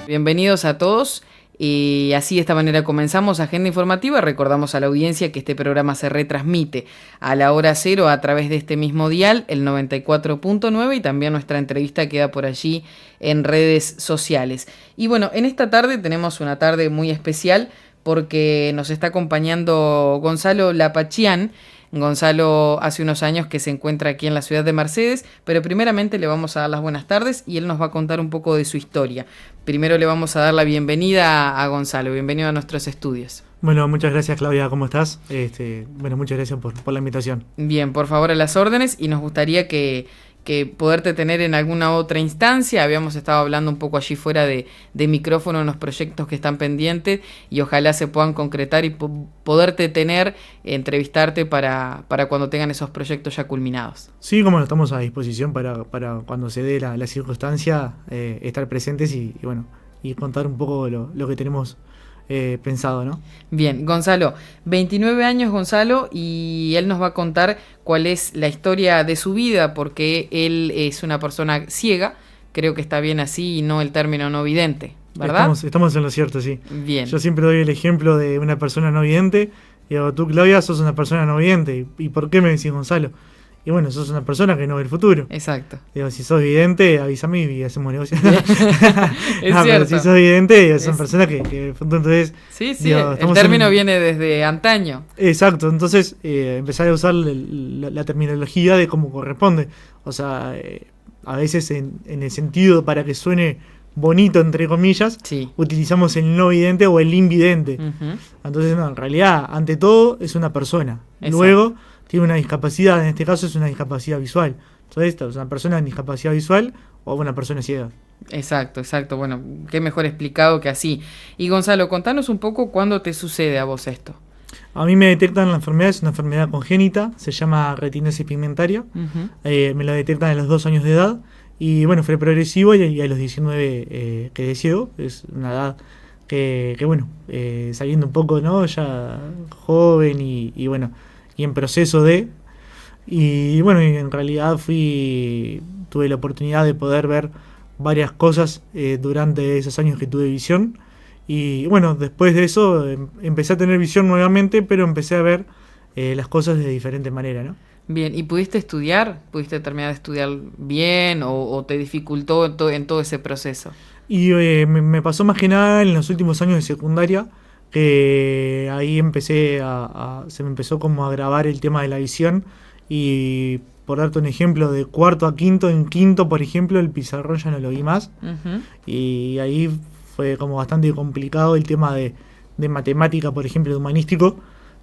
Bienvenidos a todos. Y así de esta manera comenzamos Agenda Informativa. Recordamos a la audiencia que este programa se retransmite a la hora cero a través de este mismo dial, el 94.9, y también nuestra entrevista queda por allí en redes sociales. Y bueno, en esta tarde tenemos una tarde muy especial porque nos está acompañando Gonzalo Lapachián. Gonzalo hace unos años que se encuentra aquí en la ciudad de Mercedes, pero primeramente le vamos a dar las buenas tardes y él nos va a contar un poco de su historia. Primero le vamos a dar la bienvenida a Gonzalo, bienvenido a nuestros estudios. Bueno, muchas gracias Claudia, ¿cómo estás? Bueno, muchas gracias por la invitación. Bien, por favor a las órdenes, y nos gustaría que poderte tener en alguna otra instancia. Habíamos estado hablando un poco allí fuera de micrófono en los proyectos que están pendientes y ojalá se puedan concretar y poderte tener, entrevistarte para cuando tengan esos proyectos ya culminados. Sí, como no, estamos a disposición para cuando se dé la circunstancia, estar presentes y contar un poco lo que tenemos pensado, ¿no? Bien, Gonzalo, 29 años Gonzalo, y él nos va a contar cuál es la historia de su vida, porque él es una persona ciega, creo que está bien así y no el término no vidente, ¿verdad? Estamos en lo cierto, sí. Bien. Yo siempre doy el ejemplo de una persona no vidente, y digo, tú Claudia sos una persona no vidente, ¿y por qué me decís Gonzalo? Y bueno, sos una persona que no ve el futuro. Exacto. Digo, si sos vidente, avísame y hacemos negocio. Es cierto. Pero si sos vidente, son personas que el futuro, entonces... Sí, digo, el término viene desde antaño. Exacto, entonces empezar a usar la terminología de cómo corresponde. O sea, a veces en el sentido para que suene bonito, entre comillas, sí, utilizamos el no vidente o el invidente. Uh-huh. Entonces, no, en realidad, ante todo, es una persona. Exacto. Luego, tiene una discapacidad, en este caso es una discapacidad visual. Entonces, esta es una persona con discapacidad visual o una persona ciega. Exacto. Bueno, qué mejor explicado que así. Y Gonzalo, contanos un poco cuándo te sucede a vos esto. A mí me detectan la enfermedad, es una enfermedad congénita, se llama retinosis pigmentaria. Uh-huh. Me la detectan a los 2 años de edad. Y bueno, fue progresivo y a los 19 quedé ciego. Es una edad que saliendo un poco, ¿no? Ya joven y en proceso de... Y bueno, y en realidad tuve la oportunidad de poder ver varias cosas durante esos años que tuve visión. Y bueno, después de eso empecé a tener visión nuevamente, pero empecé a ver las cosas de diferente manera, ¿no? Bien, ¿y pudiste estudiar? ¿Pudiste terminar de estudiar bien o te dificultó en todo ese proceso? Y me pasó más que nada en los últimos años de secundaria, que ahí se me empezó como a agravar el tema de la visión. Y por darte un ejemplo, de cuarto a quinto, en quinto, por ejemplo, el pizarrón ya no lo vi más. Uh-huh. Y ahí fue como bastante complicado el tema de matemática, por ejemplo, de humanístico,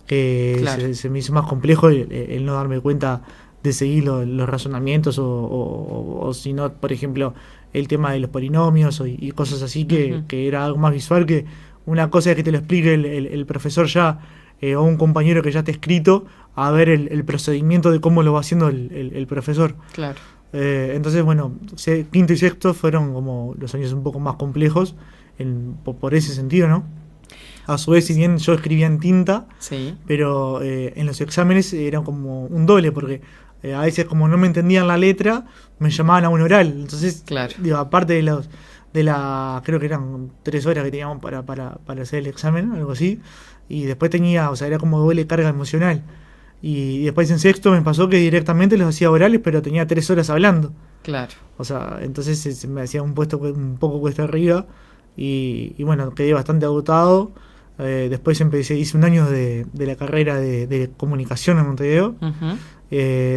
que claro, se me hizo más complejo el no darme cuenta de seguir los razonamientos o si no, por ejemplo, el tema de los polinomios y cosas así, uh-huh, que era algo más visual, que una cosa es que te lo explique el profesor ya, o un compañero que ya esté escrito, a ver el procedimiento de cómo lo va haciendo el profesor. Claro. Entonces, bueno, quinto y sexto fueron como los años un poco más complejos por ese sentido, ¿no? A su vez, si bien yo escribía en tinta, sí, pero en los exámenes era como un doble, porque a veces como no me entendían la letra, me llamaban a un oral. Entonces, claro, digo, aparte creo que eran 3 horas que teníamos para hacer el examen, algo así, y después era como doble carga emocional. Y después en sexto me pasó que directamente los hacía orales, pero tenía 3 horas hablando. Claro. O sea, entonces se me hacía un poco cuesta arriba, y bueno, quedé bastante agotado. Después hice un año de la carrera de comunicación en Montevideo. Uh-huh.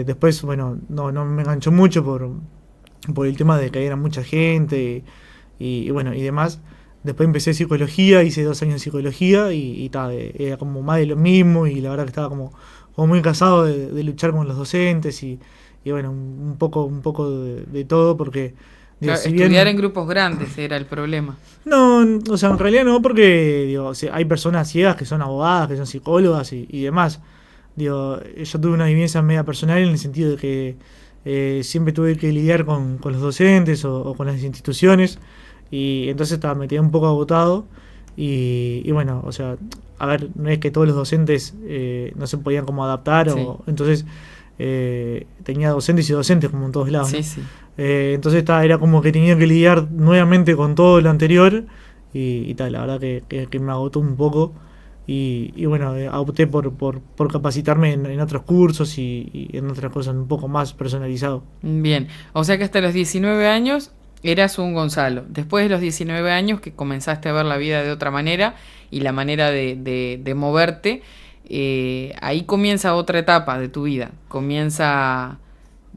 Después, bueno, no me enganchó mucho por el tema de que era mucha gente y demás. Después empecé psicología, hice 2 años de psicología y era como más de lo mismo, y la verdad que estaba como muy cansado de luchar con los docentes y bueno, un poco de todo, porque... Claro, estudiar en grupos grandes era el problema. No, o sea, en realidad no, porque hay personas ciegas que son abogadas, que son psicólogas y demás. Yo tuve una vivencia media personal en el sentido de que siempre tuve que lidiar con los docentes o con las instituciones, y entonces me quedé un poco agotado. Y bueno, o sea, a ver, no es que todos los docentes no se podían como adaptar, sí, entonces tenía docentes y docentes como en todos lados, sí, ¿no? Sí. Entonces era como que tenía que lidiar nuevamente con todo lo anterior y tal, la verdad que me agotó un poco. Y bueno, opté por capacitarme en otros cursos y en otras cosas un poco más personalizado. Bien, o sea que hasta los 19 años eras un Gonzalo. Después de los 19 años que comenzaste a ver la vida de otra manera y la manera de moverte, ahí comienza otra etapa de tu vida.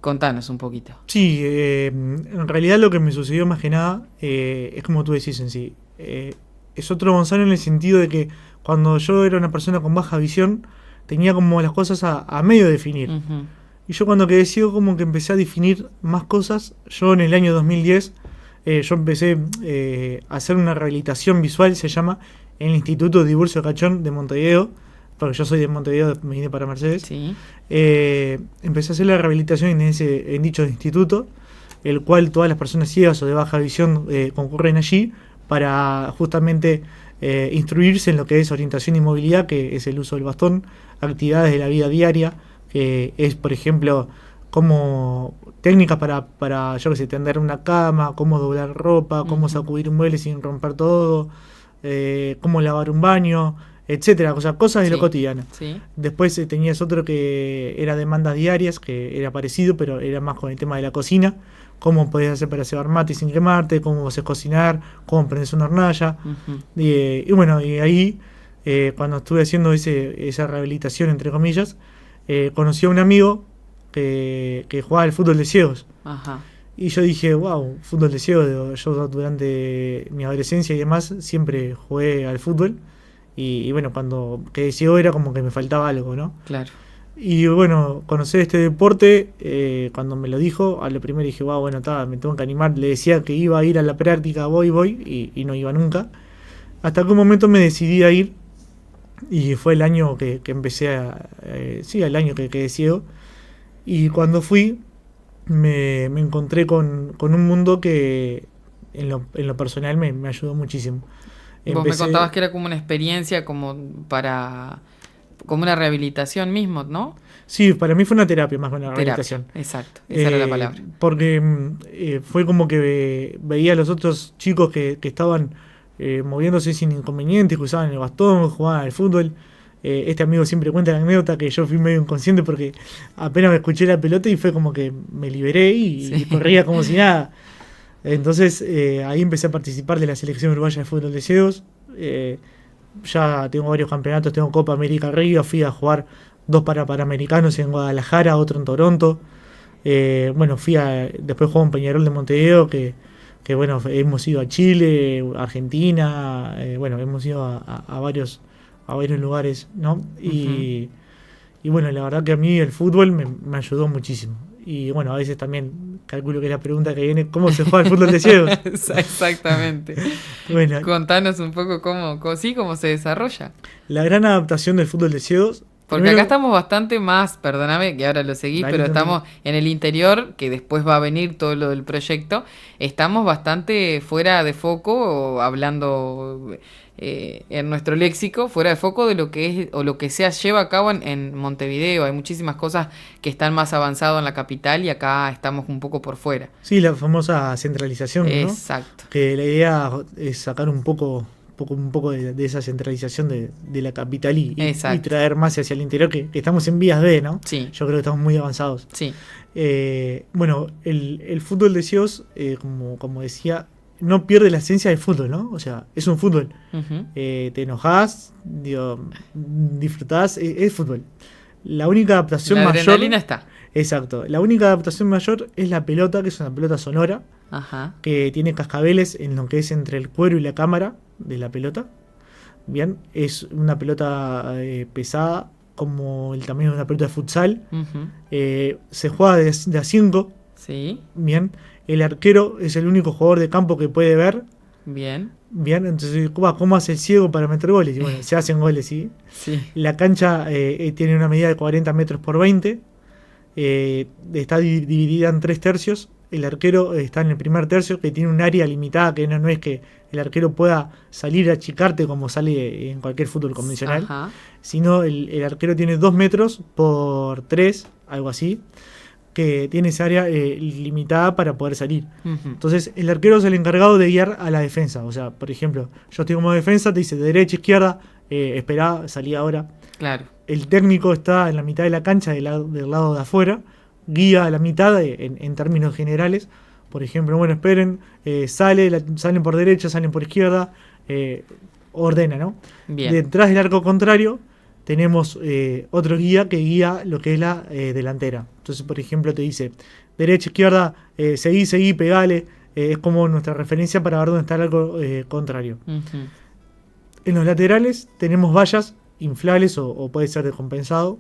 Contanos un poquito. Sí, en realidad lo que me sucedió más que nada es como tú decís en sí. Es otro Gonzalo en el sentido de que cuando yo era una persona con baja visión, tenía como las cosas a medio definir. Ujú. Y yo cuando quedé ciego como que empecé a definir más cosas. Yo en el año 2010, yo empecé a hacer una rehabilitación visual, se llama, en el Instituto Tiburcio Cachón de Montevideo, porque yo soy de Montevideo, me vine para Mercedes. Sí. Empecé a hacer la rehabilitación en dicho instituto, el cual todas las personas ciegas o de baja visión concurren allí para justamente instruirse en lo que es orientación y movilidad, que es el uso del bastón, actividades de la vida diaria, que es, por ejemplo, como técnicas para yo que sé, tender una cama, cómo doblar ropa, cómo sacudir un mueble sin romper todo, cómo lavar un baño, etcétera, o sea, cosas de lo cotidiano. Sí. Después tenías otro que era demandas diarias, que era parecido, pero era más con el tema de la cocina, cómo podías hacer para cebar mate sin quemarte, cómo haces cocinar, cómo prendes una hornalla. Ujú. Y bueno, y ahí, cuando estuve haciendo esa rehabilitación, entre comillas, conocí a un amigo que jugaba al fútbol de ciegos. Ajá. Y yo dije, wow, fútbol de ciegos. Digo, yo durante mi adolescencia y demás siempre jugué al fútbol. Y bueno, cuando quedé ciego era como que me faltaba algo, ¿no? Claro. Y bueno, conocer este deporte, cuando me lo dijo, a lo primero dije, wow, bueno, me tengo que animar. Le decía que iba a ir a la práctica, voy, y no iba nunca. Hasta que un momento me decidí a ir, y fue el año que empecé sí, el año que quedé ciego. Y cuando fui, me encontré con un mundo que en lo personal me ayudó muchísimo. Vos me contabas que era como una experiencia como una rehabilitación mismo, ¿no? Sí, para mí fue una terapia más que una Terapia, rehabilitación. exacto, esa era la palabra. Porque fue como que veía a los otros chicos que estaban moviéndose sin inconvenientes, que usaban el bastón, jugaban al fútbol. Este amigo siempre cuenta la anécdota que yo fui medio inconsciente porque apenas me escuché la pelota y fue como que me liberé y corría como si nada. Entonces ahí empecé a participar de la selección uruguaya de fútbol de ciegos. Ya tengo varios campeonatos, tengo Copa América Río, fui a jugar 2 Panamericanos en Guadalajara, otro en Toronto. Bueno, después jugué en Peñarol de Montevideo, que bueno, hemos ido a Chile, Argentina, bueno, hemos ido a varios lugares, ¿no? Y bueno, la verdad que a mí el fútbol me ayudó muchísimo. Y bueno, a veces también calculo que la pregunta que viene, ¿cómo se juega el fútbol de ciegos? Exactamente. Bueno, contanos un poco cómo se desarrolla. La gran adaptación del fútbol de ciegos. Porque primero, acá estamos bastante más, perdóname que ahora lo seguís, dale, pero también. estamos en el interior, que después va a venir todo lo del proyecto. Estamos bastante fuera de foco, o hablando en nuestro léxico, fuera de foco de lo que es o lo que se lleva a cabo en Montevideo. Hay muchísimas cosas que están más avanzadas en la capital y acá estamos un poco por fuera. Sí, la famosa centralización, ¿no? Exacto. Que la idea es sacar un poco de esa centralización de la capital y traer más hacia el interior, que estamos en vías de, ¿no? Sí. Yo creo que estamos muy avanzados. Sí. Bueno, el fútbol de ciegos, como decía, no pierde la esencia del fútbol, ¿no? O sea, es un fútbol. Te enojás, disfrutás, es fútbol. La única adaptación mayor... La adrenalina está. Exacto. La única adaptación mayor es la pelota, que es una pelota sonora. Ajá. Que tiene cascabeles en lo que es entre el cuero y la cámara de la pelota. Bien, es una pelota pesada, como el tamaño de una pelota de futsal. Se juega de a 5. Sí. Bien, el arquero es el único jugador de campo que puede ver. Bien. Entonces, ¿cómo hace el ciego para meter goles? Y bueno, se hacen goles, ¿sí? Sí. La cancha tiene una medida de 40 metros por 20. Está dividida en 3 tercios. El arquero está en el primer tercio, que tiene un área limitada, que no es que el arquero pueda salir a achicarte como sale en cualquier fútbol convencional. Ajá. Sino el arquero tiene 2 metros por 3, algo así, que tiene esa área limitada para poder salir. Ujú. Entonces, el arquero es el encargado de guiar a la defensa. O sea, por ejemplo, yo estoy como defensa, te dice derecha, izquierda, esperá, salí ahora. Claro. El técnico está en la mitad de la cancha, del lado de afuera, guía a la mitad en términos generales. Por ejemplo, bueno, esperen, salen por derecha, salen por izquierda, ordena, ¿no? Bien. Detrás del arco contrario tenemos otro guía que guía lo que es la delantera. Entonces, por ejemplo, te dice derecha, izquierda, seguí, pegale. Es como nuestra referencia para ver dónde está el arco contrario. Ujú. En los laterales tenemos vallas inflables o puede ser descompensado,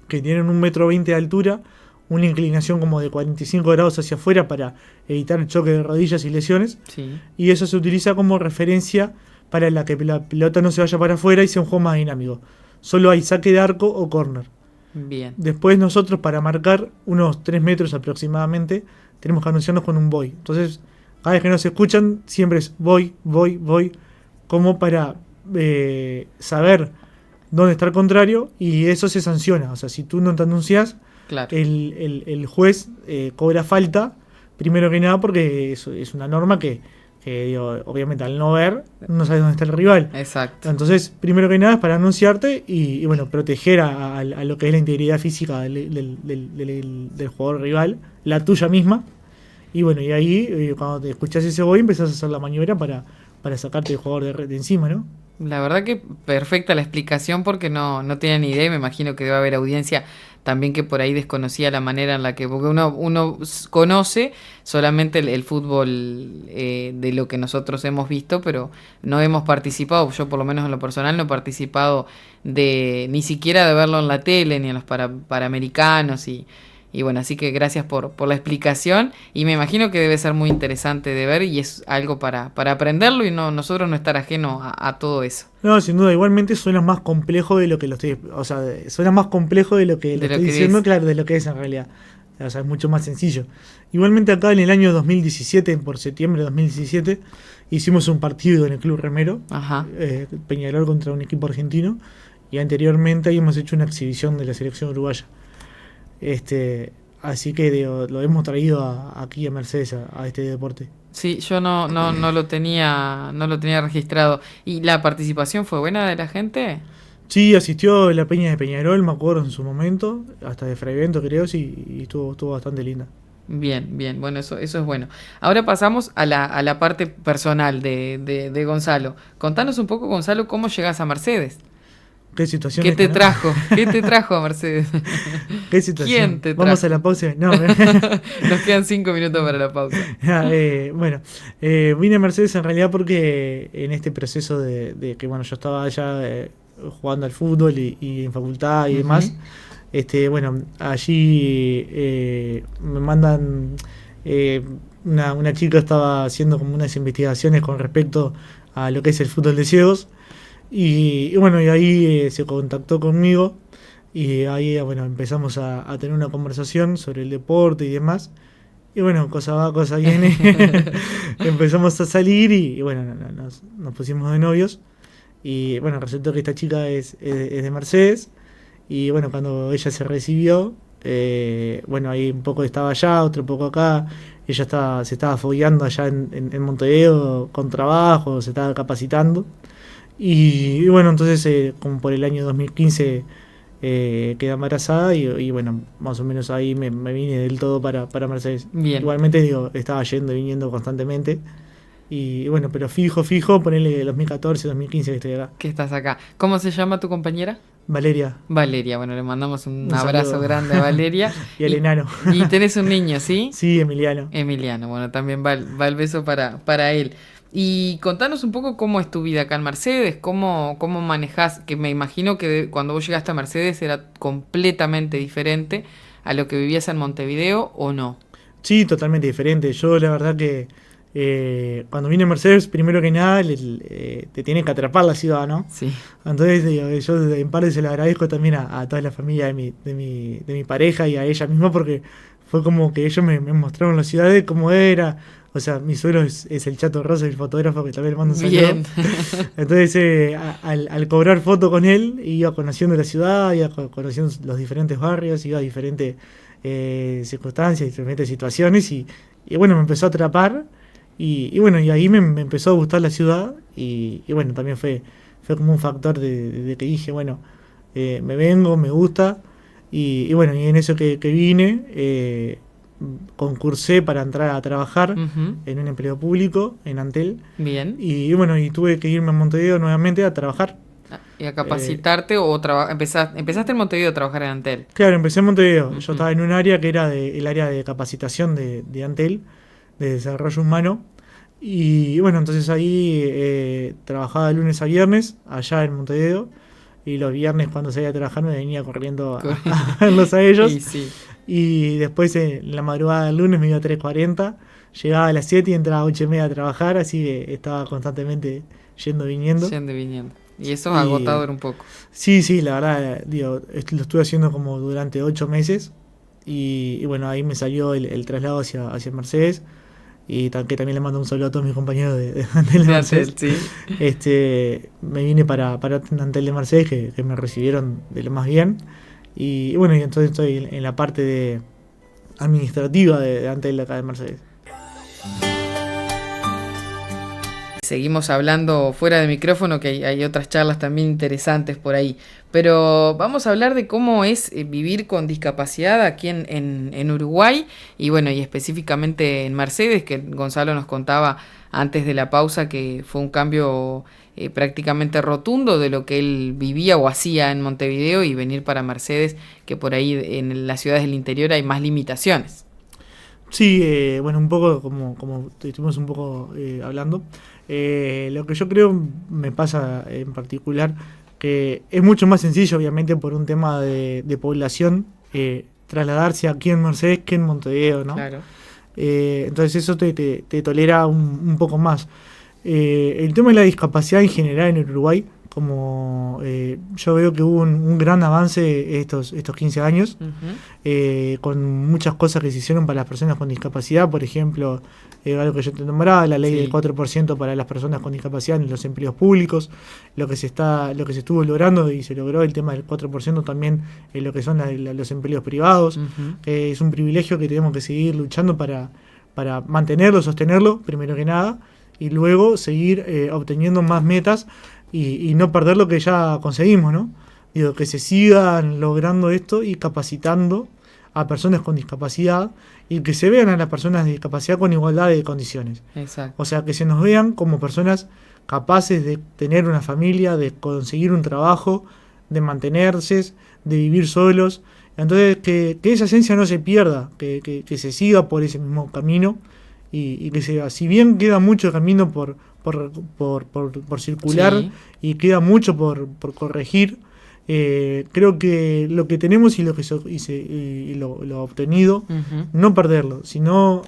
que tienen 1,20 m de altura, una inclinación como de 45 grados hacia afuera para evitar el choque de rodillas y lesiones. Sí. Y eso se utiliza como referencia para la que la pelota no se vaya para afuera y sea un juego más dinámico. Solo hay saque de arco o córner. Bien. Después nosotros, para marcar unos 3 metros aproximadamente, tenemos que anunciarnos con un voy. Entonces, cada vez que nos escuchan, siempre es voy, como para saber dónde está el contrario, y eso se sanciona. O sea, si tú no te anuncias, Claro. el juez cobra falta, primero que nada porque es una norma que digo, obviamente al no ver, no sabes dónde está el rival. Exacto. Entonces, primero que nada es para anunciarte y bueno, proteger a lo que es la integridad física del jugador rival, la tuya misma. Y bueno, y ahí cuando te escuchás ese voy, empezás a hacer la maniobra para sacarte el jugador de encima, ¿no? La verdad que perfecta la explicación porque no tenía ni idea y me imagino que debe haber audiencia también que por ahí desconocía la manera en la que, porque uno conoce solamente el fútbol de lo que nosotros hemos visto, pero no hemos participado, yo por lo menos en lo personal no he participado ni siquiera de verlo en la tele, ni en los Panamericanos y bueno, así que gracias por la explicación y me imagino que debe ser muy interesante de ver y es algo para aprenderlo y nosotros no estar ajeno a todo eso. No, sin duda, igualmente suena más complejo de lo que lo estoy, o sea, suena más complejo de lo que lo estoy diciendo, claro, de lo que es en realidad. O sea, es mucho más sencillo. Igualmente acá en el año 2017, por septiembre de 2017, hicimos un partido en el Club Remero, Ajá. Peñarol contra un equipo argentino, y anteriormente habíamos hecho una exhibición de la selección uruguaya. Así que digo, lo hemos traído aquí a Mercedes a este deporte. Sí, yo no lo tenía registrado. ¿Y la participación fue buena de la gente? Sí, asistió la Peña de Peñarol, me acuerdo en su momento, hasta de Fraivento creo, sí, y estuvo bastante linda. Bien, bueno, eso es bueno. Ahora pasamos a la parte personal de Gonzalo. Contanos un poco, Gonzalo, cómo llegas a Mercedes. ¿Qué situación? ¿Qué te trajo? ¿Qué te trajo a Mercedes? ¿Qué situación? ¿Quién te trajo? Vamos a la pausa. No, Nos quedan 5 minutos para la pausa. Bueno, vine a Mercedes en realidad porque en este proceso de que bueno, yo estaba allá jugando al fútbol y en facultad y demás. Bueno, allí me mandan una chica estaba haciendo como unas investigaciones con respecto a lo que es el fútbol de ciegos. Y bueno, y ahí se contactó conmigo y ahí bueno, empezamos a tener una conversación sobre el deporte y demás. Y bueno, cosa va, cosa viene. Empezamos a salir y bueno, nos pusimos de novios. Y bueno, resultó que esta chica es de Mercedes. Y bueno, cuando ella se recibió, bueno, ahí un poco estaba allá, otro poco acá. Ella se estaba fogueando allá en Montevideo con trabajo, se estaba capacitando. Y bueno, entonces como por el año 2015 quedé embarazada y bueno, más o menos ahí me vine del todo para Mercedes. Bien. Igualmente digo, estaba yendo y viniendo constantemente. Y bueno, pero fijo, ponele 2014, 2015 que estoy acá. ¿Qué estás acá? ¿Cómo se llama tu compañera? Valeria. Valeria, bueno, le mandamos un saludo. Abrazo grande a Valeria. Y al enano. Y tenés un niño, ¿sí? Sí, Emiliano. Emiliano, bueno, también va el beso para él. Y contanos un poco cómo es tu vida acá en Mercedes, cómo manejás, que me imagino que cuando vos llegaste a Mercedes era completamente diferente a lo que vivías en Montevideo, ¿o no? Sí, totalmente diferente. Yo la verdad que cuando vine a Mercedes, primero que nada, te tiene que atrapar la ciudad, ¿no? Sí. Entonces digo, yo en parte se lo agradezco también a toda la familia de mi pareja y a ella misma porque fue como que ellos me mostraron la ciudad de cómo era. O sea, mi suegro es el Chato Rosa, el fotógrafo, que también le mando un saludo. Bien. Entonces, al cobrar foto con él, iba conociendo la ciudad, iba conociendo los diferentes barrios, iba a diferentes circunstancias, diferentes situaciones, y bueno, me empezó a atrapar, y bueno, y ahí me empezó a gustar la ciudad, y bueno, también fue como un factor de que dije, bueno, me vengo, me gusta, y bueno, y en eso que vine, concursé para entrar a trabajar en un empleo público en Antel. Bien. Y bueno, y tuve que irme a Montevideo nuevamente a trabajar. ¿Y a capacitarte o empezaste en Montevideo a trabajar en Antel? Claro, empecé en Montevideo. Yo estaba en un área que era el área de capacitación de Antel, de desarrollo humano. Y bueno, entonces ahí trabajaba de lunes a viernes allá en Montevideo. Y los viernes cuando salía a trabajar me venía corriendo a verlos a ellos. Y sí. Y después en la madrugada del lunes me iba a 3:40, llegaba a las 7 y entraba a 8:30 a trabajar, así que estaba constantemente yendo y viniendo. Y eso es agotador un poco. Sí, la verdad, digo, lo estuve haciendo como durante 8 meses y bueno, ahí me salió el traslado hacia Mercedes. Y que también le mando un saludo a todos mis compañeros de Antel de Mercedes. Sí. Me vine para Antel de Mercedes, que me recibieron de lo más bien. Y bueno, y entonces estoy en la parte administrativa de Antel de acá de Mercedes. Seguimos hablando fuera de micrófono, que hay otras charlas también interesantes por ahí. Pero vamos a hablar de cómo es vivir con discapacidad aquí en Uruguay y bueno, y específicamente en Mercedes, que Gonzalo nos contaba antes de la pausa que fue un cambio prácticamente rotundo de lo que él vivía o hacía en Montevideo y venir para Mercedes, que por ahí en las ciudades del interior hay más limitaciones. Sí, bueno, un poco como estuvimos un poco hablando. Lo que yo creo me pasa en particular, que es mucho más sencillo, obviamente, por un tema de población, trasladarse aquí en Mercedes que en Montevideo, ¿no? Claro. Entonces eso te tolera un poco más. El tema de la discapacidad en general en Uruguay, como yo veo que hubo un gran avance estos 15 años, con muchas cosas que se hicieron para las personas con discapacidad, por ejemplo, algo que yo te nombraba, la ley del 4% para las personas con discapacidad en los empleos públicos, lo que se estuvo logrando y se logró el tema del 4% también en lo que son los empleos privados. Es un privilegio que tenemos que seguir luchando para mantenerlo, sostenerlo, primero que nada, y luego seguir obteniendo más metas y no perder lo que ya conseguimos, ¿no? Digo, que se sigan logrando esto y capacitando a personas con discapacidad y que se vean a las personas de discapacidad con igualdad de condiciones. Exacto. O sea, que se nos vean como personas capaces de tener una familia, de conseguir un trabajo, de mantenerse, de vivir solos. Entonces, que esa esencia no se pierda, que se siga por ese mismo camino y que sea, si bien queda mucho camino por circular, sí, y queda mucho por corregir, creo que lo que tenemos y lo obtenido, no perderlo, sino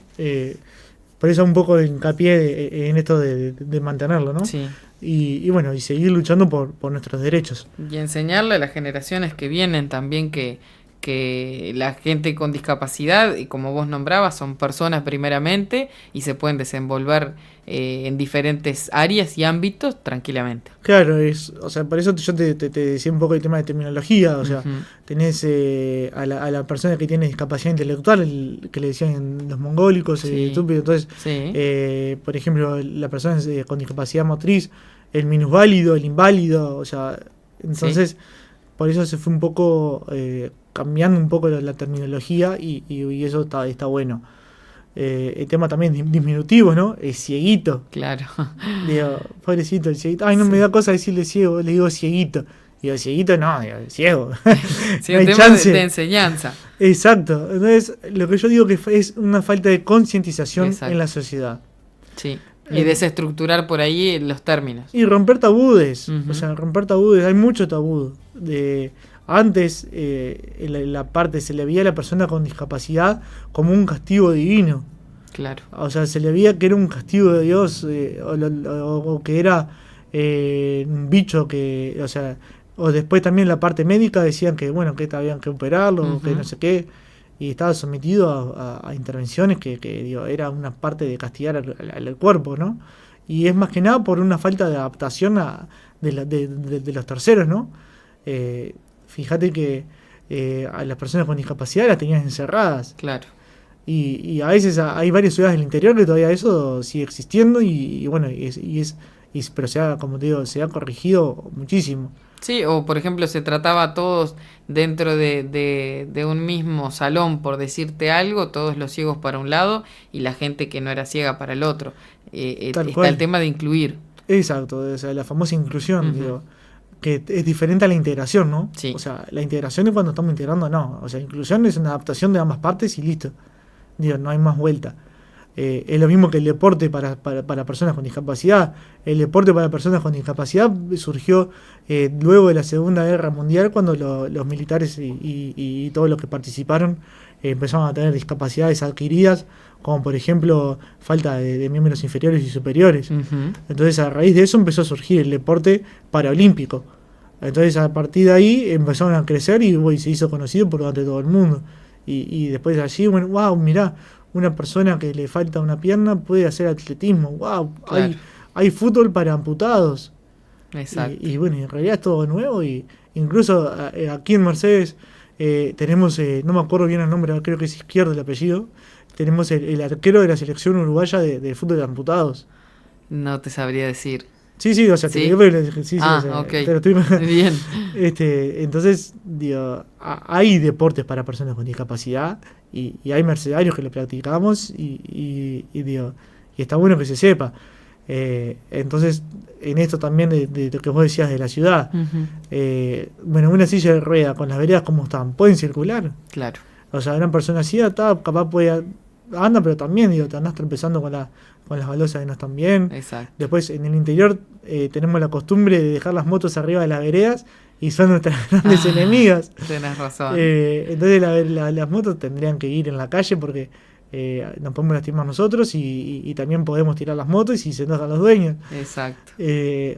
por eso un poco de hincapié en esto de mantenerlo, ¿no? Sí. Y bueno, y seguir luchando por nuestros derechos. Y enseñarle a las generaciones que vienen también que la gente con discapacidad, y como vos nombrabas, son personas primeramente y se pueden desenvolver en diferentes áreas y ámbitos tranquilamente. Claro, o sea, por eso yo te decía un poco el tema de terminología, o sea, tenés a la persona que tiene discapacidad intelectual, que le decían los mongólicos, estúpido, entonces, por ejemplo, la persona con discapacidad motriz, el minusválido, el inválido, o sea, entonces, por eso se fue un poco cambiando un poco la terminología y eso está bueno. El tema también diminutivo, ¿no? El cieguito. Claro. Digo, pobrecito, el cieguito. Ay, no me da cosa decirle ciego, le digo cieguito. Digo, cieguito no, digo, ciego. Sí, no un tema de enseñanza. Exacto. Entonces, lo que yo digo que es una falta de concientización en la sociedad. Sí. Y desestructurar por ahí los términos. Y romper tabúes. O sea, romper tabúes. Hay mucho tabú. Antes, en la parte se le veía a la persona con discapacidad como un castigo divino. Claro. O sea, se le veía que era un castigo de Dios o que era un bicho que, o sea, o después también la parte médica decían que, bueno, que habían que operarlo, o que no sé qué, y estaba sometido a intervenciones que digo, era una parte de castigar al cuerpo, ¿no? Y es más que nada por una falta de adaptación de los terceros, ¿no? Fíjate que a las personas con discapacidad las tenían encerradas. Claro. Y a veces hay varias ciudades del interior que todavía eso sigue existiendo bueno, pero como te digo, se ha corregido muchísimo. Sí, o por ejemplo se trataba a todos dentro de un mismo salón, por decirte algo, todos los ciegos para un lado y la gente que no era ciega para el otro. Está el tema de incluir. Exacto, o sea, la famosa inclusión, digo, que es diferente a la integración, ¿no? Sí. O sea, la integración es cuando estamos integrando, no. O sea, inclusión es una adaptación de ambas partes y listo. Digo, no hay más vuelta. Es lo mismo que el deporte para personas con discapacidad. El deporte para personas con discapacidad surgió luego de la Segunda Guerra Mundial, cuando los militares y todos los que participaron empezaron a tener discapacidades adquiridas, como por ejemplo falta de miembros inferiores y superiores. Entonces a raíz de eso empezó a surgir el deporte paraolímpico. Entonces a partir de ahí empezaron a crecer y se hizo conocido por durante todo el mundo. Y después de allí, bueno, wow, mirá, una persona que le falta una pierna puede hacer atletismo, wow, claro. hay fútbol para amputados. Exacto. Y bueno, en realidad es todo nuevo, y incluso aquí en Mercedes tenemos, no me acuerdo bien el nombre, creo que es Izquierdo el apellido, tenemos el arquero de la selección uruguaya de fútbol de amputados. No te sabría decir. Sí, o sea, ¿Sí? te digo, o sea, ok. Te lo estoy... Bien. Entonces, digo, hay deportes para personas con discapacidad y hay mercedarios que lo practicamos y digo, y está bueno que se sepa. Entonces, en esto también de lo que vos decías de la ciudad, bueno, una silla de rueda con las veredas como están, ¿pueden circular? Claro. O sea, una persona así capaz puede... Anda, pero también, digo, te andás tropezando con las baldosas que no están bien. Exacto. Después, en el interior, tenemos la costumbre de dejar las motos arriba de las veredas y son nuestras grandes enemigas. Tenés razón. Entonces, las motos tendrían que ir en la calle porque nos podemos lastimar nosotros y también podemos tirar las motos y se enojan los dueños. Exacto.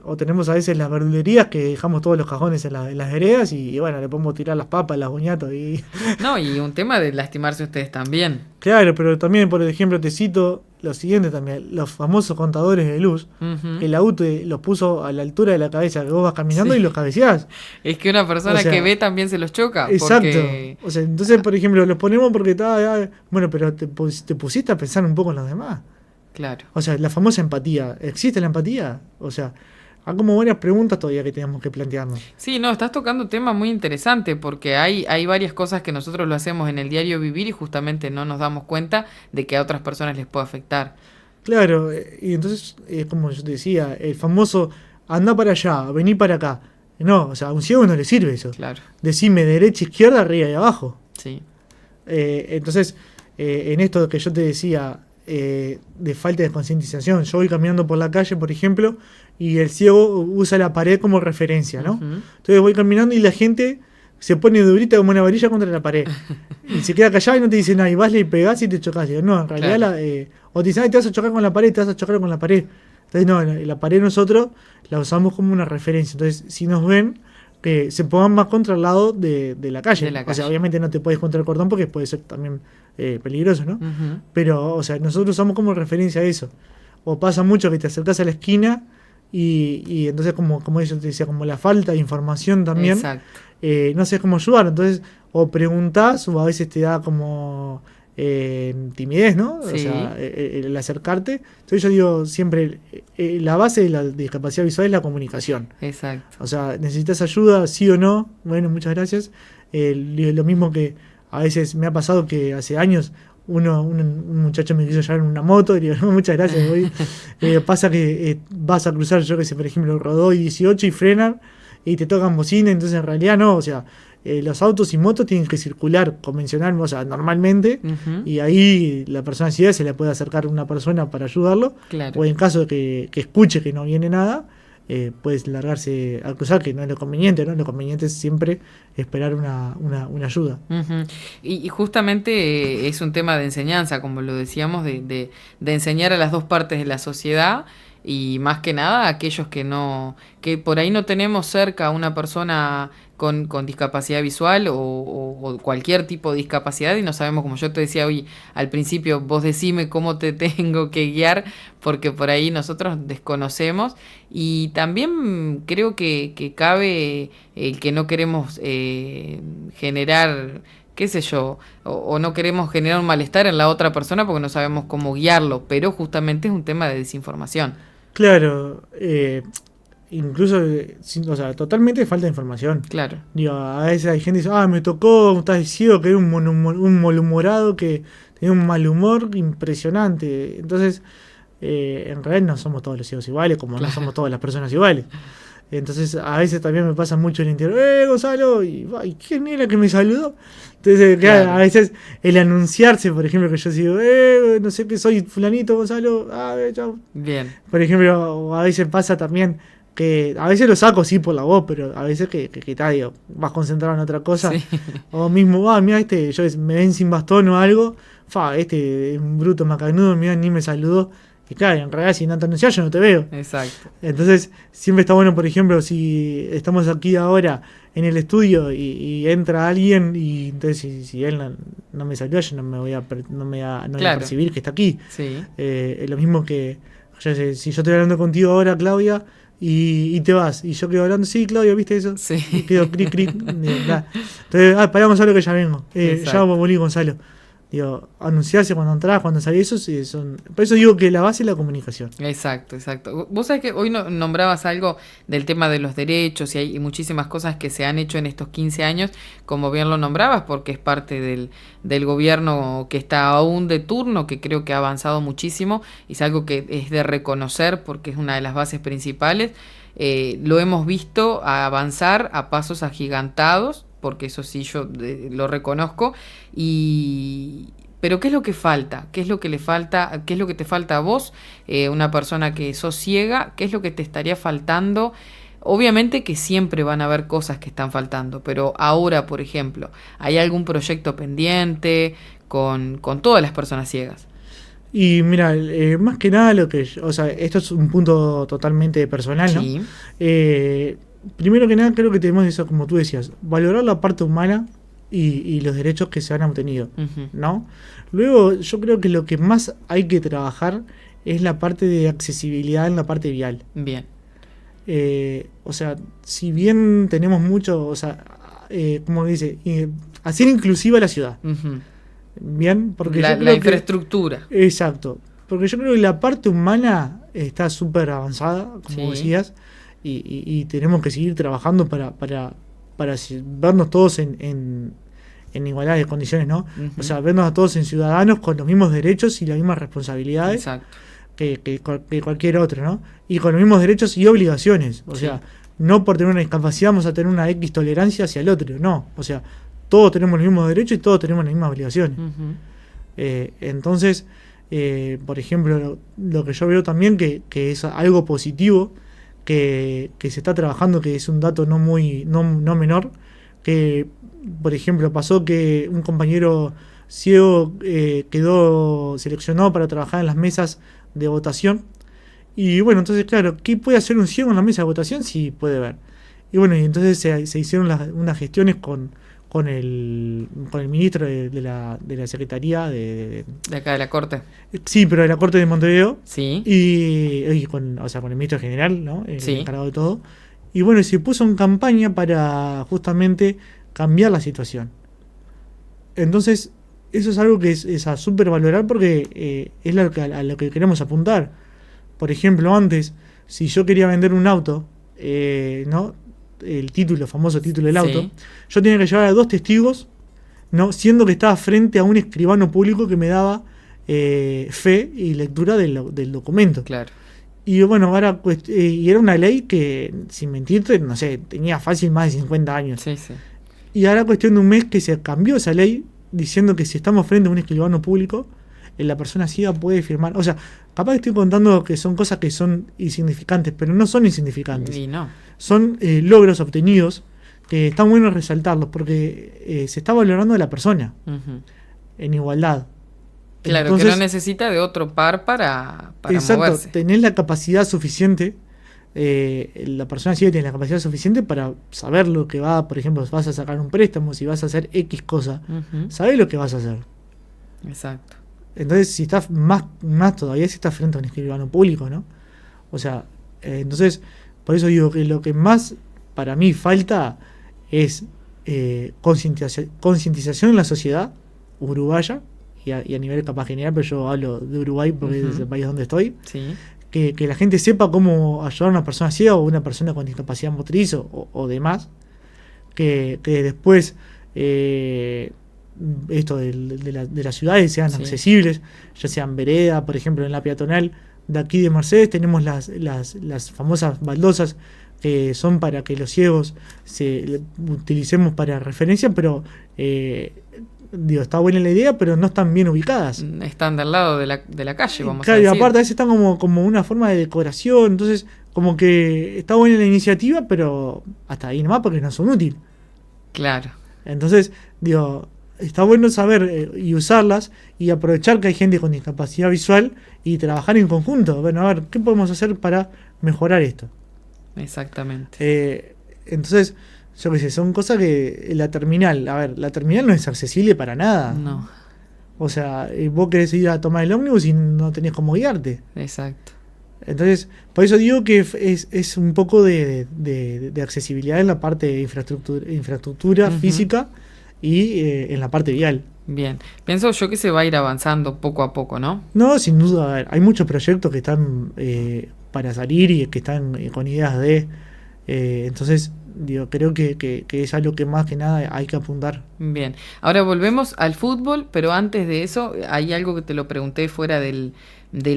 O tenemos a veces las verdulerías que dejamos todos los cajones en las veredas y bueno, le podemos tirar las papas, las boñatos y... No, y un tema de lastimarse ustedes también. Claro, pero también, por ejemplo, te cito lo siguiente también, los famosos contadores de luz. El auto los puso a la altura de la cabeza, que vos vas caminando y los cabeceás. Es que una persona que ve también se los choca. Exacto. Porque... O sea, entonces, por ejemplo, los ponemos porque bueno, pero te pusiste a pensar un poco en los demás. Claro. O sea, la famosa empatía. ¿Existe la empatía? O sea, hay como varias preguntas todavía que tenemos que plantearnos. Sí, no, estás tocando un tema muy interesante porque hay varias cosas que nosotros lo hacemos en el diario vivir y justamente no nos damos cuenta de que a otras personas les puede afectar. Claro, y entonces, como yo te decía, el famoso anda para allá, vení para acá. No, o sea, a un ciego no le sirve eso. Claro. Decime derecha, izquierda, arriba y abajo. Sí. Entonces, en esto que yo te decía, de falta de concientización, yo voy caminando por la calle, por ejemplo, y el ciego usa la pared como referencia, ¿no? Entonces voy caminando y la gente se pone durita como una varilla contra la pared. Y se queda callada y no te dice nada, y vas y pegás y te chocás. Y no, en realidad, claro. O te dicen, te vas a chocar con la pared, te vas a chocar con la pared. Entonces, no, la pared nosotros la usamos como una referencia. Entonces, si nos ven, que se pongan más contra el lado de la calle. O sea, obviamente no te puedes contra el cordón porque puede ser también peligroso, ¿no? Pero, o sea, nosotros usamos como referencia a eso. O pasa mucho que te acercás a la esquina y entonces, como yo te decía, como la falta de información también, no sé cómo ayudar. Entonces, o preguntás o a veces te da como timidez, ¿no? Sí. O sea, el acercarte. Entonces yo digo siempre, la base de la discapacidad visual es la comunicación. Exacto. O sea, necesitas ayuda, sí o no. Bueno, muchas gracias. Lo mismo que a veces me ha pasado que hace años un muchacho me quiso llevar en una moto y digo, no, muchas gracias. Pasa que vas a cruzar, yo que sé, por ejemplo, Rodoy 18 y frenan y te tocan bocina, entonces en realidad no, o sea, los autos y motos tienen que circular convencional, o sea, normalmente, y ahí la persona ciega se le puede acercar a una persona para ayudarlo, claro. O en caso de que escuche que no viene nada, puedes largarse a cruzar, que no es lo conveniente, ¿no? Lo conveniente es siempre esperar una ayuda. Y justamente es un tema de enseñanza, como lo decíamos, de enseñar a las dos partes de la sociedad y más que nada aquellos que por ahí no tenemos cerca a una persona con discapacidad visual o cualquier tipo de discapacidad y no sabemos, como yo te decía hoy al principio, vos decime cómo te tengo que guiar, porque por ahí nosotros desconocemos. Y también creo que cabe el que no queremos generar, qué sé yo, o no queremos generar un malestar en la otra persona porque no sabemos cómo guiarlo, pero justamente es un tema de desinformación. Claro, incluso, o sea, totalmente falta de información. Claro. Digo, a veces hay gente que dice, me tocó, estás ciego, que era un malhumorado que tenía un mal humor impresionante. Entonces, en realidad no somos todos los ciegos iguales, como Claro. no somos todas las personas iguales. Entonces, a veces también me pasa mucho en el interior, Gonzalo, y ¿quién era que me saludó? Entonces, claro, a veces el anunciarse, por ejemplo, que yo digo, no sé qué soy fulanito, Gonzalo, chao. Bien. Por ejemplo, o a veces pasa también que a veces lo saco sí por la voz, pero a veces que digo, vas concentrado en otra cosa. Sí. O mismo, mira, me ven sin bastón o algo, este es un bruto macanudo, mira, ni me saludó. Y claro, en realidad si no te anuncias yo no te veo. Exacto. Entonces, siempre está bueno, por ejemplo, si estamos aquí ahora en el estudio y entra alguien y entonces si él no me saluda, yo no me voy a percibir que está aquí. Sí. Es lo mismo que si yo estoy hablando contigo ahora, Claudia, y te vas, y yo quedo hablando, sí, Claudia, ¿viste eso? Sí. Y quedo cric. Entonces, pará, Gonzalo, que ya vengo. Ya volví, Gonzalo. Digo, anunciarse cuando entras, cuando salís, eso por eso digo que la base es la comunicación. Exacto. Vos sabés que hoy nombrabas algo del tema de los derechos y hay muchísimas cosas que se han hecho en estos 15 años, como bien lo nombrabas, porque es parte del gobierno que está aún de turno, que creo que ha avanzado muchísimo y es algo que es de reconocer porque es una de las bases principales. Lo hemos visto avanzar a pasos agigantados, porque eso sí yo lo reconozco, pero ¿qué es lo que falta? ¿Qué es lo que le falta? ¿Qué es lo que te falta a vos? Una persona que sos ciega, ¿qué es lo que te estaría faltando? Obviamente que siempre van a haber cosas que están faltando, pero ahora, por ejemplo, ¿hay algún proyecto pendiente con todas las personas ciegas? Y mira, más que nada esto es un punto totalmente personal, ¿no? Sí. Primero que nada creo que tenemos eso, como tú decías, valorar la parte humana y los derechos que se han obtenido, ¿no? Luego yo creo que lo que más hay que trabajar es la parte de accesibilidad en la parte vial. Bien. O sea, si bien tenemos mucho, o sea, como dice, hacer inclusiva la ciudad. Bien, porque la infraestructura. Exacto, porque yo creo que la parte humana está súper avanzada, como decías, y tenemos que seguir trabajando para vernos todos en igualdad de condiciones, ¿no? O sea, vernos a todos en ciudadanos con los mismos derechos y las mismas responsabilidades que cualquier otro, ¿no? Y con los mismos derechos y obligaciones, o sea, no por tener una discapacidad vamos a tener una X tolerancia hacia el otro, no, o sea, todos tenemos los mismos derechos y todos tenemos las mismas obligaciones. Entonces, por ejemplo, lo que yo veo también que es algo positivo que se está trabajando, que es un dato no menor, que por ejemplo pasó que un compañero ciego quedó seleccionado para trabajar en las mesas de votación. Y bueno, entonces claro, ¿qué puede hacer un ciego en la mesa de votación? Sí, puede ver. Y bueno, y entonces se hicieron unas gestiones con el ministro de la Secretaría de acá de la Corte. Sí, pero de la Corte de Montevideo. Sí. Y con el ministro general, ¿no? El encargado de todo. Y bueno, se puso en campaña para justamente cambiar la situación. Entonces, eso es algo que es a súper valorar porque es a lo que queremos apuntar. Por ejemplo, antes, si yo quería vender un auto, ¿no? El famoso título del auto, yo tenía que llevar a 2 testigos, ¿no? Siendo que estaba frente a un escribano público que me daba fe y lectura del documento. Claro. Y bueno, ahora y era una ley que, sin mentirte, no sé, tenía fácil más de 50 años. Sí. Y ahora cuestión de un mes que se cambió esa ley diciendo que si estamos frente a un escribano público, la persona ciega puede firmar. O sea, capaz que estoy contando que son cosas que son insignificantes, pero no son insignificantes. Y no. Son logros obtenidos que están buenos resaltarlos porque se está valorando a la persona en igualdad. Claro, Entonces, que no necesita de otro par para exacto, moverse. tenés la capacidad suficiente, la persona ciega tiene la capacidad suficiente para saber lo que va, por ejemplo, si vas a sacar un préstamo, si vas a hacer X cosa, Ujú. sabés lo que vas a hacer. Exacto. Entonces, si estás más todavía, si estás frente a un escribano público, ¿no? O sea, entonces, por eso digo que lo que más para mí falta es concientización en la sociedad uruguaya y a nivel capaz general, pero yo hablo de Uruguay porque es el país donde estoy, Sí. que la gente sepa cómo ayudar a una persona ciega o una persona con discapacidad motriz o demás, que después esto de las ciudades sean Sí. accesibles, ya sean vereda, por ejemplo, en la peatonal de aquí de Mercedes tenemos las famosas baldosas que son para que los ciegos utilicemos para referencia, pero digo, está buena la idea, pero no están bien ubicadas. Están del lado de la calle, vamos a Claro, y decir. aparte a veces están como una forma de decoración, entonces como que está buena la iniciativa, pero hasta ahí nomás porque no son útiles. Claro. Entonces, digo, está bueno saber y usarlas y aprovechar que hay gente con discapacidad visual y trabajar en conjunto. Bueno, a ver, ¿qué podemos hacer para mejorar esto? Exactamente. Entonces, yo qué sé, son cosas que la terminal no es accesible para nada. No, O sea, vos querés ir a tomar el ómnibus y no tenés cómo guiarte. exacto. Entonces, por eso digo que es un poco de accesibilidad en la parte de infraestructura Ujú. física y en la parte vial. Bien. Pienso yo que se va a ir avanzando poco a poco, ¿no? No, sin duda, a ver, hay muchos proyectos que están para salir y que están con ideas de... entonces, digo, creo que es algo que más que nada hay que apuntar. Bien. Ahora volvemos al fútbol, pero antes de eso, hay algo que te lo pregunté fuera del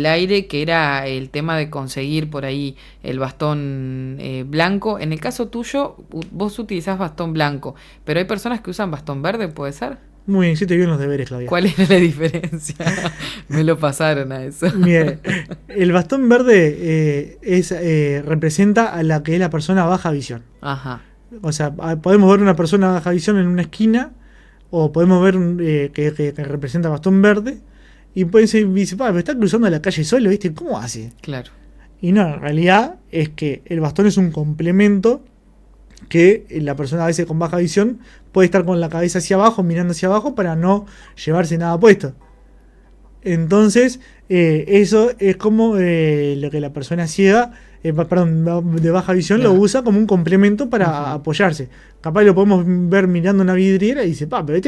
aire, que era el tema de conseguir por ahí el bastón blanco. En el caso tuyo, vos utilizás bastón blanco, pero hay personas que usan bastón verde, ¿puede ser? Muy bien, hiciste bien los deberes, Claudia. ¿Cuál es la diferencia? Me lo pasaron a eso. Mire, el bastón verde representa a la que es la persona baja visión. Ajá, O sea, podemos ver una persona baja visión en una esquina o podemos ver que representa bastón verde y pueden ser, dice, pero está cruzando la calle solo, ¿viste? ¿Cómo hace? claro. Y no, en realidad es que el bastón es un complemento que la persona a veces con baja visión puede estar con la cabeza hacia abajo, mirando hacia abajo para no llevarse nada puesto. Entonces, eso es como lo que la persona ciega, de baja visión, Claro. lo usa como un complemento para Ujú. apoyarse. Capaz lo podemos ver mirando una vidriera y dice, pero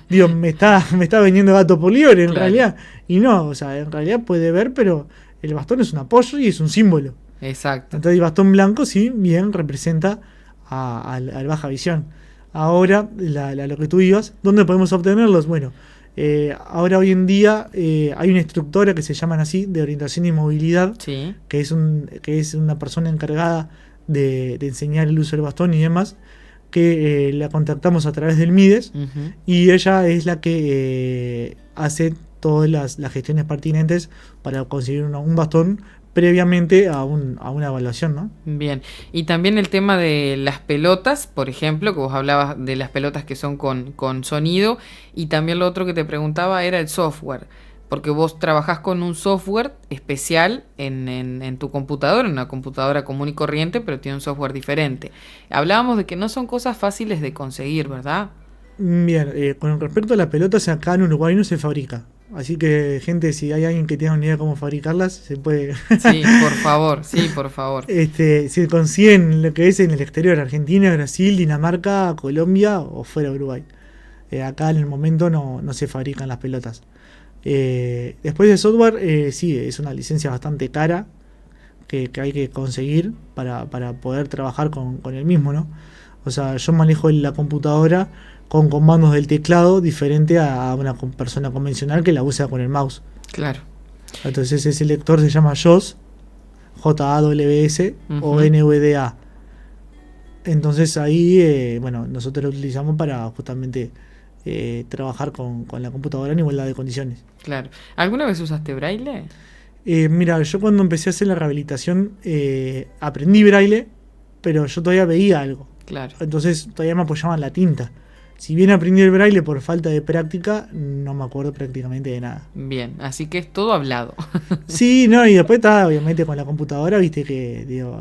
digo, me está vendiendo gato por liebre en Claro. realidad. Y no, o sea, en realidad puede ver, pero el bastón es un apoyo y es un símbolo. Exacto. Entonces el bastón blanco sí, bien representa al baja visión. Ahora, lo que tú ibas, ¿dónde podemos obtenerlos? Bueno, ahora hoy en día hay una instructora que se llaman así, de orientación y movilidad, Sí. que es una persona encargada de enseñar el uso del bastón y demás, que la contactamos a través del MIDES Ujú. y ella es la que hace todas las gestiones pertinentes para conseguir un bastón previamente a una evaluación, ¿no? Bien. Y también el tema de las pelotas, por ejemplo, que vos hablabas de las pelotas que son con sonido, y también lo otro que te preguntaba era el software, porque vos trabajás con un software especial en tu computadora, en una computadora común y corriente, pero tiene un software diferente. Hablábamos de que no son cosas fáciles de conseguir, ¿verdad? Bien, con respecto a las pelotas, acá en Uruguay no se fabrica. Así que, gente, si hay alguien que tenga una idea de cómo fabricarlas, se puede. Sí, por favor, sí, por favor. Se consiguen lo que es en el exterior, Argentina, Brasil, Dinamarca, Colombia o fuera de Uruguay. Acá en el momento no se fabrican las pelotas. Después de software, sí, es una licencia bastante cara que hay que conseguir para poder trabajar con el mismo, ¿no? O sea, yo manejo la computadora con comandos del teclado diferente a una persona convencional que la usa con el mouse. Claro. Entonces ese lector se llama JAWS, J-A-W-S o NVDA. Entonces ahí, bueno, nosotros lo utilizamos para justamente trabajar con la computadora en igualdad de condiciones. Claro. ¿Alguna vez usaste braille? Mira, yo cuando empecé a hacer la rehabilitación aprendí braille, pero yo todavía veía algo. Claro. Entonces todavía me apoyaba en la tinta. Si bien aprendí el braille por falta de práctica, no me acuerdo prácticamente de nada. Bien, así que es todo hablado. Sí, no, y después está, obviamente, con la computadora, viste que digo,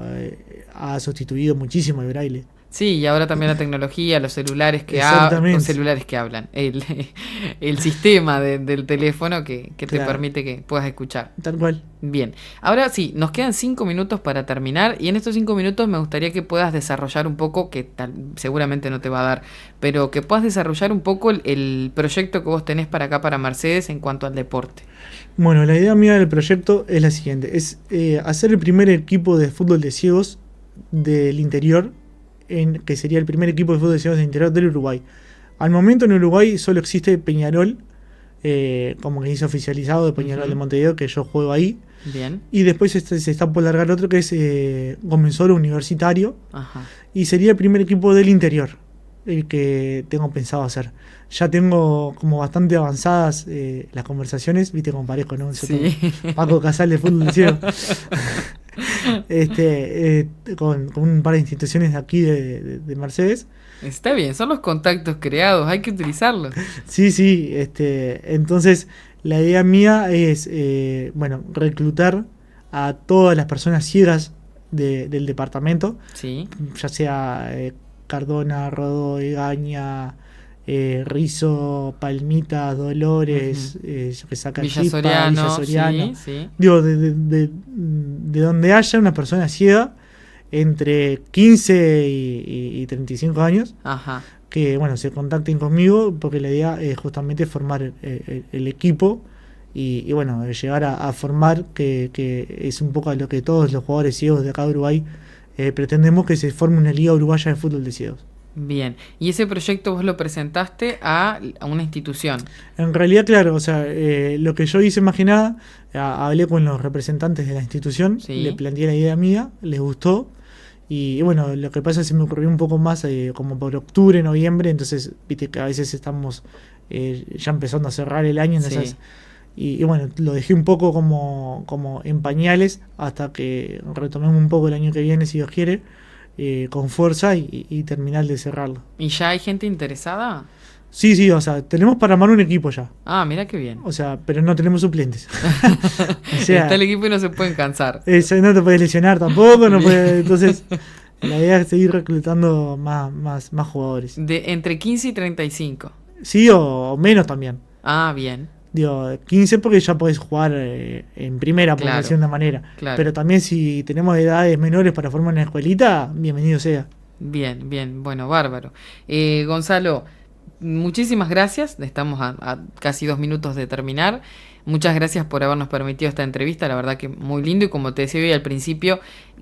ha sustituido muchísimo el braille. Sí, y ahora también la tecnología, los celulares Exactamente. los celulares que hablan, el sistema del teléfono que te Claro. permite que puedas escuchar. Tal cual. Bien, ahora sí, nos quedan 5 minutos para terminar y en estos 5 minutos me gustaría que puedas desarrollar un poco, seguramente no te va a dar, pero que puedas desarrollar un poco el proyecto que vos tenés para acá, para Mercedes, en cuanto al deporte. Bueno, la idea mía del proyecto es la siguiente, es hacer el primer equipo de fútbol de ciegos del interior, que sería el primer equipo de fútbol de ciegos del interior del Uruguay. Al momento en Uruguay solo existe Peñarol, como que dice oficializado de Peñarol de Montevideo, que yo juego ahí. Bien. Y después se está por largar otro que es Comensoro Universitario. Ajá. Y sería el primer equipo del interior, el que tengo pensado hacer. Ya tengo como bastante avanzadas las conversaciones, viste como parejo, ¿no? Sí. Paco Casal de fútbol de ciego. Con un par de instituciones de aquí de Mercedes. Está bien, son los contactos creados, hay que utilizarlos. Sí, entonces la idea mía es, reclutar a todas las personas ciegas del departamento, Sí. ya sea Cardona, Rodó, Egaña, Rizo, Palmitas, Dolores, Villa Soriano, Soriano. sí. Digo, de donde haya una persona ciega entre 15 y 35 años, Ajá. que se contacten conmigo, porque la idea es justamente formar el equipo y llegar a formar, que es un poco a lo que todos los jugadores ciegos de acá de Uruguay pretendemos, que se forme una liga uruguaya de fútbol de ciegos. Bien, y ese proyecto vos lo presentaste a una institución. En realidad, claro, lo que yo hice más que nada, hablé con los representantes de la institución, Sí. le planteé la idea mía, les gustó, y lo que pasa es que se me ocurrió un poco más como por octubre, noviembre, entonces viste que a veces estamos ya empezando a cerrar el año, entonces, Sí. y lo dejé un poco como en pañales hasta que retomemos un poco el año que viene, si Dios quiere, con fuerza y terminar de cerrarlo. ¿Y ya hay gente interesada? Sí, tenemos para armar un equipo ya. Ah, mira qué bien. Pero no tenemos suplentes. Está el equipo y no se pueden cansar. No te puedes lesionar tampoco, entonces la idea es seguir reclutando más jugadores. De entre 15 y 35. Sí, o menos también. Ah, bien. Digo, 15 porque ya podés jugar en primera, por Claro, decir de una manera. claro. Pero también si tenemos edades menores para formar una escuelita, bienvenido sea. Bien, bueno, bárbaro. Gonzalo, muchísimas gracias, estamos a casi 2 minutos de terminar. Muchas gracias por habernos permitido esta entrevista, la verdad que muy lindo, y como te decía hoy al principio,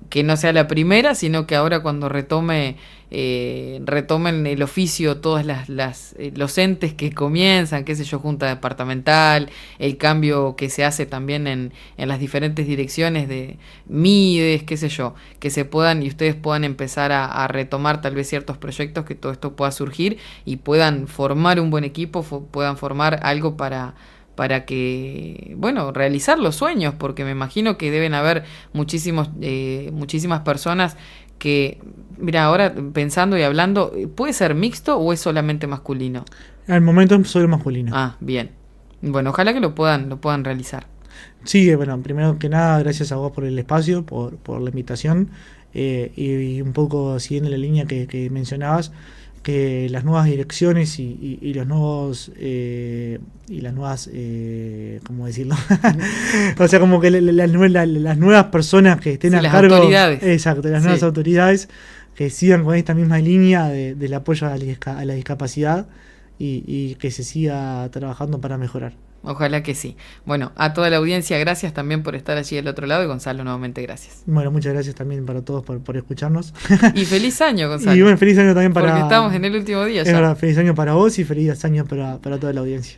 que no sea la primera, sino que ahora cuando retomen el oficio todos los entes que comienzan, qué sé yo, junta departamental, el cambio que se hace también en las diferentes direcciones de MIDES, qué sé yo, que se puedan y ustedes puedan empezar a retomar tal vez ciertos proyectos, que todo esto pueda surgir y puedan formar un buen equipo, puedan formar algo para que, realizar los sueños, porque me imagino que deben haber muchísimas personas que, mira, ahora pensando y hablando, ¿puede ser mixto o es solamente masculino? Al momento es solo masculino. Ah, bien. Bueno, ojalá que lo puedan realizar. Sí, primero que nada, gracias a vos por el espacio, por la invitación, y un poco siguiendo la línea que mencionabas, que las nuevas direcciones y los nuevos y las nuevas ¿cómo decirlo? O sea, como que las nuevas personas que estén Sí, a las cargo, autoridades. exacto, las nuevas Sí. autoridades que sigan con esta misma línea del apoyo a la discapacidad y que se siga trabajando para mejorar. Ojalá que sí. Bueno, a toda la audiencia, gracias también por estar allí del otro lado, y Gonzalo, nuevamente gracias. Bueno, muchas gracias también para todos por escucharnos. Y feliz año, Gonzalo. Y feliz año también para... Porque estamos en el último día Es ya. verdad, feliz año para vos y feliz año para toda la audiencia.